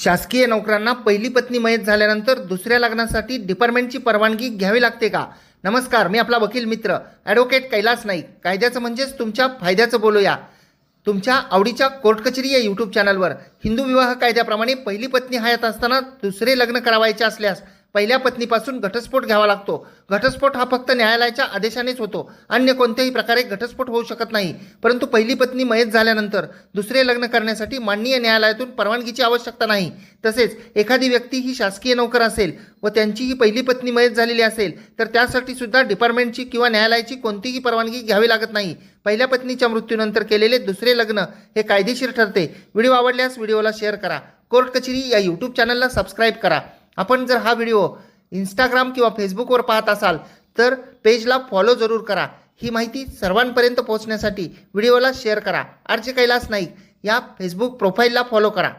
शासकीय नोकरांना पहिली पत्नी मयत झाल्यानंतर दुसऱ्या लग्नासाठी डिपार्टमेंटची परवानगी घ्यावी लागते का? नमस्कार, मी आपला वकील मित्र ॲडव्होकेट कैलास नाईक. कायद्याचं म्हणजेच तुमच्या फायद्याचं बोलूया. तुमच्या आवडीच्या कोर्ट कचेरी या यूट्यूब चॅनलवर हिंदू विवाह कायद्याप्रमाणे पहिली पत्नी हयात असताना दुसरे लग्न करावायचे असल्यास पहिल्या पत्नीपासून घटस्फोट घ्यावा लागतो. घटस्फोट हा फक्त न्यायालयाच्या आदेशानेच होतो. अन्य कोणत्याही प्रकारे घटस्फोट होऊ शकत नाही. परंतु पहिली पत्नी मयत झाल्यानंतर दुसरे लग्न करण्यासाठी माननीय न्यायालयातून परवानगीची आवश्यकता नाही. तसेच एखादी व्यक्ती ही शासकीय नोकर असेल व त्यांची ही पहिली पत्नी मयत झालेली असेल तर त्यासाठी सुद्धा डिपार्टमेंटची किंवा न्यायालयाची कोणतीही परवानगी घ्यावी लागत नाही. पहिल्या पत्नीच्या मृत्यूनंतर केलेले दुसरे लग्न हे कायदेशीर ठरते. व्हिडिओ आवडल्यास व्हिडिओला शेअर करा. कोर्ट कचेरी या यूट्यूब चॅनलला सबस्क्राईब करा. आपण जर हा व्हिडिओ इंस्टाग्राम किंवा फेसबुकवर पाहत असाल तर पेजला फॉलो जरूर करा. ही माहिती सर्वांपर्यंत पोहोचण्यासाठी व्हिडिओला शेअर करा. आरजे कैलास नाईक या फेसबुक प्रोफाईलला फॉलो करा.